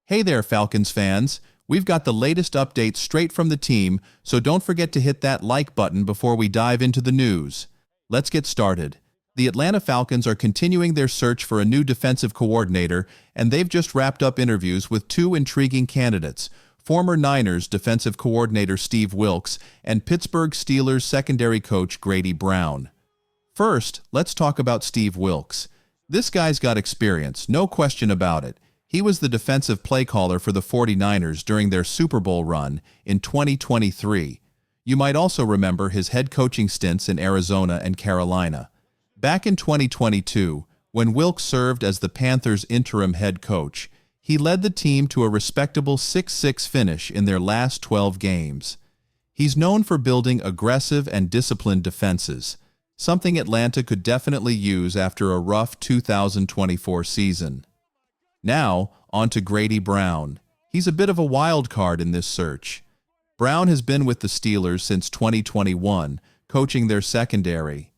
Hey there, Falcons fans. We've got the latest updates straight from the team, so don't forget to hit that like button before we dive into the news. Let's get started. The Atlanta Falcons are continuing their search for a new defensive coordinator, and they've just wrapped up interviews with two intriguing candidates, former Niners defensive coordinator Steve Wilks and Pittsburgh Steelers secondary coach Grady Brown. First, let's talk about Steve Wilks. This guy's got experience, no question about it. He was the defensive play caller for the 49ers during their Super Bowl run in 2023. You might also remember his head coaching stints in Arizona and Carolina. Back in 2022, when Wilks served as the Panthers' interim head coach, he led the team to a respectable 6-6 finish in their last 12 games. He's known for building aggressive and disciplined defenses, something Atlanta could definitely use after a rough 2024 season. Now, on to Grady Brown. He's a bit of a wild card in this search. Brown has been with the Steelers since 2021, coaching their secondary.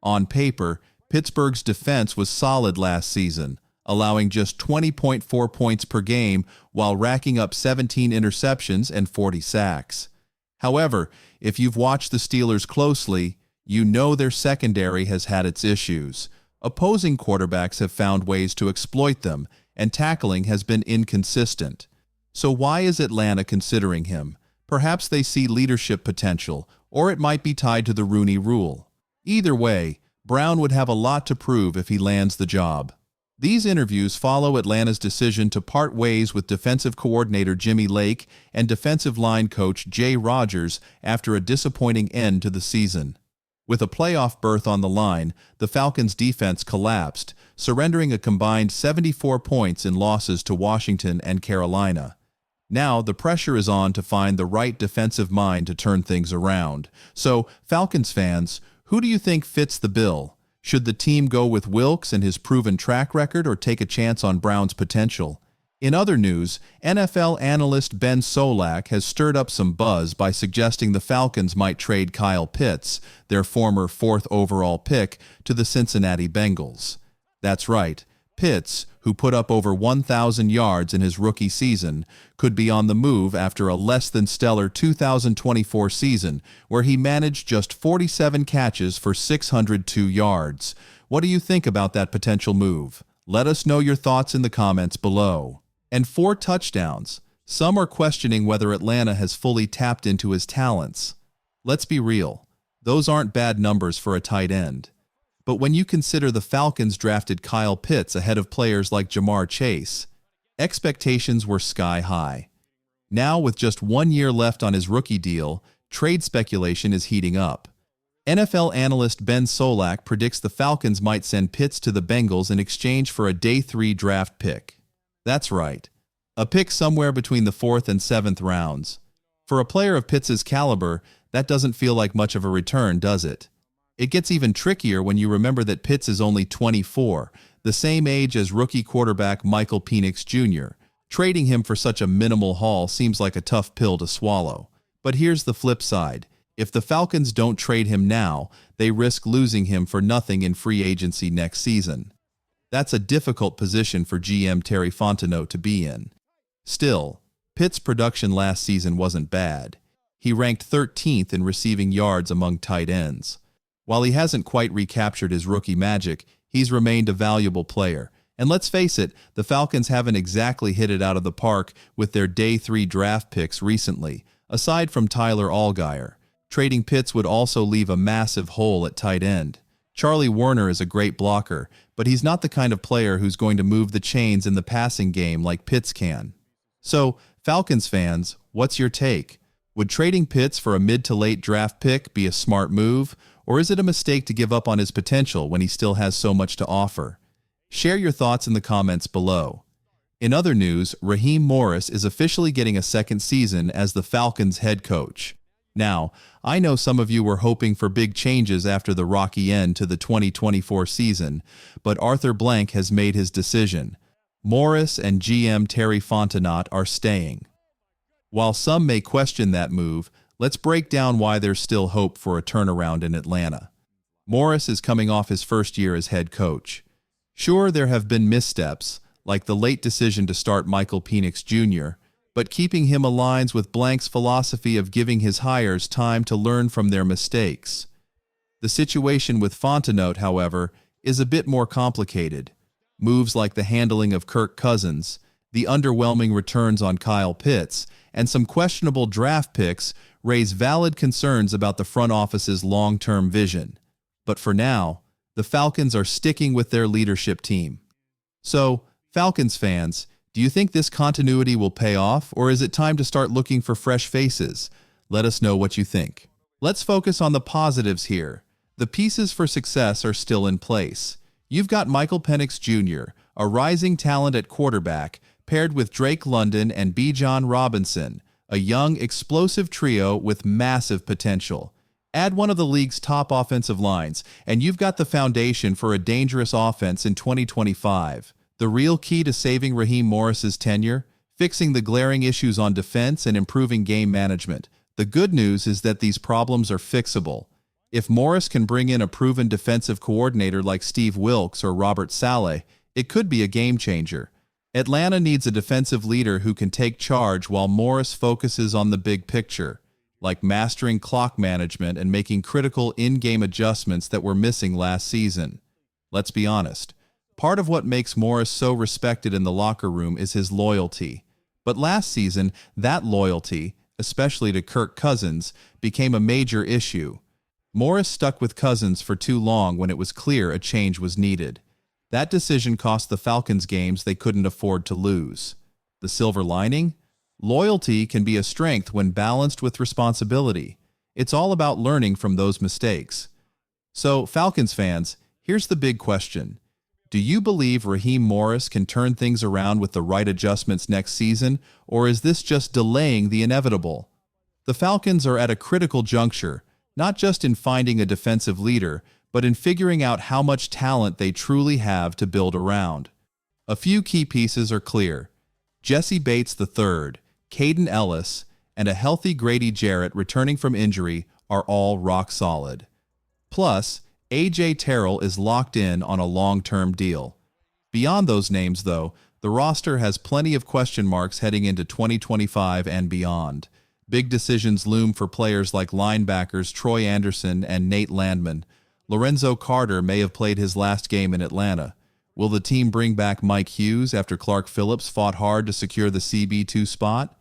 On paper, Pittsburgh's defense was solid last season, allowing just 20.4 points per game while racking up 17 interceptions and 40 sacks. However, if you've watched the Steelers closely, you know their secondary has had its issues. Opposing quarterbacks have found ways to exploit them, and tackling has been inconsistent. So why is Atlanta considering him? Perhaps they see leadership potential, or it might be tied to the Rooney Rule. Either way, Brown would have a lot to prove if he lands the job. These interviews follow Atlanta's decision to part ways with defensive coordinator Jimmy Lake and defensive line coach Jay Rodgers after a disappointing end to the season. With a playoff berth on the line, the Falcons' defense collapsed, surrendering a combined 74 points in losses to Washington and Carolina. Now, the pressure is on to find the right defensive mind to turn things around. So, Falcons fans, who do you think fits the bill? Should the team go with Wilks and his proven track record or take a chance on Brown's potential? In other news, NFL analyst Ben Solak has stirred up some buzz by suggesting the Falcons might trade Kyle Pitts, their former 4th overall pick, to the Cincinnati Bengals. That's right, Pitts, who put up over 1,000 yards in his rookie season, could be on the move after a less-than-stellar 2024 season where he managed just 47 catches for 602 yards. What do you think about that potential move? Let us know your thoughts in the comments below. And 4 touchdowns. Some are questioning whether Atlanta has fully tapped into his talents. Let's be real, those aren't bad numbers for a tight end. But when you consider the Falcons drafted Kyle Pitts ahead of players like Jamar Chase, expectations were sky high. Now, with just 1 year left on his rookie deal, trade speculation is heating up. NFL analyst Ben Solak predicts the Falcons might send Pitts to the Bengals in exchange for a day 3 draft pick. That's right, a pick somewhere between the 4th and 7th rounds. For a player of Pitts' caliber, that doesn't feel like much of a return, does it? It gets even trickier when you remember that Pitts is only 24, the same age as rookie quarterback Michael Penix Jr. Trading him for such a minimal haul seems like a tough pill to swallow. But here's the flip side. If the Falcons don't trade him now, they risk losing him for nothing in free agency next season. That's a difficult position for GM Terry Fontenot to be in. Still, Pitts' production last season wasn't bad. He ranked 13th in receiving yards among tight ends. While he hasn't quite recaptured his rookie magic, he's remained a valuable player. And let's face it, the Falcons haven't exactly hit it out of the park with their day 3 draft picks recently, aside from Tyler Allgeier. Trading Pitts would also leave a massive hole at tight end. Charlie Warner is a great blocker, but he's not the kind of player who's going to move the chains in the passing game like Pitts can. So, Falcons fans, what's your take? Would trading Pitts for a mid to late draft pick be a smart move, or is it a mistake to give up on his potential when he still has so much to offer? Share your thoughts in the comments below. In other news, Raheem Morris is officially getting a second season as the Falcons' head coach. Now, I know some of you were hoping for big changes after the rocky end to the 2024 season, but Arthur Blank has made his decision. Morris and GM Terry Fontenot are staying. While some may question that move, let's break down why there's still hope for a turnaround in Atlanta. Morris is coming off his first year as head coach. Sure, there have been missteps, like the late decision to start Michael Penix Jr., but keeping him aligns with Blank's philosophy of giving his hires time to learn from their mistakes. The situation with Fontenot, however, is a bit more complicated. Moves like the handling of Kirk Cousins, the underwhelming returns on Kyle Pitts, and some questionable draft picks raise valid concerns about the front office's long-term vision. But for now, the Falcons are sticking with their leadership team. So, Falcons fans, do you think this continuity will pay off, or is it time to start looking for fresh faces? Let us know what you think. Let's focus on the positives here. The pieces for success are still in place. You've got Michael Penix Jr., a rising talent at quarterback, paired with Drake London and Bijan Robinson, a young, explosive trio with massive potential. Add one of the league's top offensive lines, and you've got the foundation for a dangerous offense in 2025. The real key to saving Raheem Morris's tenure? Fixing the glaring issues on defense and improving game management. The good news is that these problems are fixable. If Morris can bring in a proven defensive coordinator like Steve Wilks or Robert Saleh, it could be a game changer. Atlanta needs a defensive leader who can take charge while Morris focuses on the big picture, like mastering clock management and making critical in-game adjustments that were missing last season. Let's be honest. Part of what makes Morris so respected in the locker room is his loyalty. But last season, that loyalty, especially to Kirk Cousins, became a major issue. Morris stuck with Cousins for too long when it was clear a change was needed. That decision cost the Falcons games they couldn't afford to lose. The silver lining? Loyalty can be a strength when balanced with responsibility. It's all about learning from those mistakes. So, Falcons fans, here's the big question. Do you believe Raheem Morris can turn things around with the right adjustments next season, or is this just delaying the inevitable? The Falcons are at a critical juncture, not just in finding a defensive leader, but in figuring out how much talent they truly have to build around. A few key pieces are clear. Jesse Bates III, Caden Ellis, and a healthy Grady Jarrett returning from injury are all rock solid. Plus, A.J. Terrell is locked in on a long-term deal. Beyond those names, though, the roster has plenty of question marks heading into 2025 and beyond. Big decisions loom for players like linebackers Troy Anderson and Nate Landman. Lorenzo Carter may have played his last game in Atlanta. Will the team bring back Mike Hughes after Clark Phillips fought hard to secure the CB2 spot?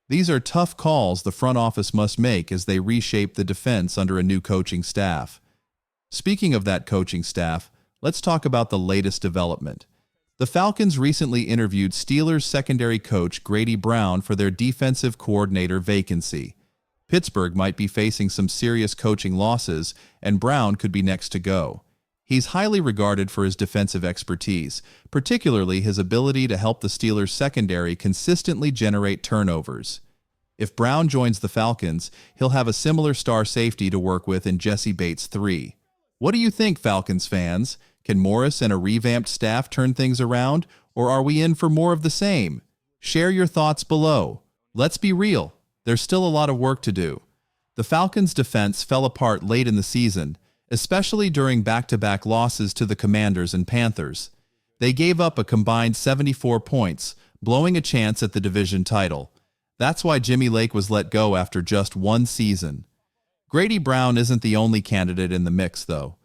These are tough calls the front office must make as they reshape the defense under a new coaching staff. Speaking of that coaching staff, let's talk about the latest development. The Falcons recently interviewed Steelers secondary coach Grady Brown for their defensive coordinator vacancy. Pittsburgh might be facing some serious coaching losses, and Brown could be next to go. He's highly regarded for his defensive expertise, particularly his ability to help the Steelers' secondary consistently generate turnovers. If Brown joins the Falcons, he'll have a similar star safety to work with in Jesse Bates III. What do you think, Falcons fans? Can Morris and a revamped staff turn things around, or are we in for more of the same? Share your thoughts below. Let's be real. There's still a lot of work to do. The Falcons' defense fell apart late in the season, especially during back-to-back losses to the Commanders and Panthers. They gave up a combined 74 points, blowing a chance at the division title. That's why Jimmy Lake was let go after just one season. Grady Brown isn't the only candidate in the mix, though.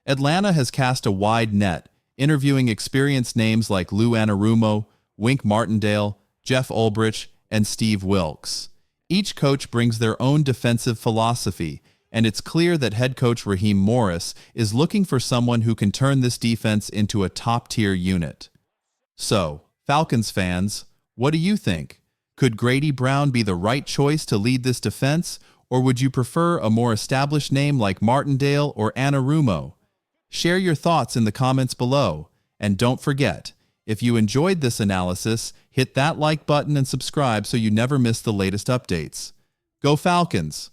Atlanta has cast a wide net, interviewing experienced names like Lou Anarumo, Wink Martindale, Jeff Ulbrich, and Steve Wilks. Each coach brings their own defensive philosophy, and it's clear that head coach Raheem Morris is looking for someone who can turn this defense into a top-tier unit. So, Falcons fans, what do you think? Could Grady Brown be the right choice to lead this defense, or would you prefer a more established name like Martindale or Anarumo? Share your thoughts in the comments below, and don't forget, if you enjoyed this analysis, hit that like button and subscribe so you never miss the latest updates. Go Falcons!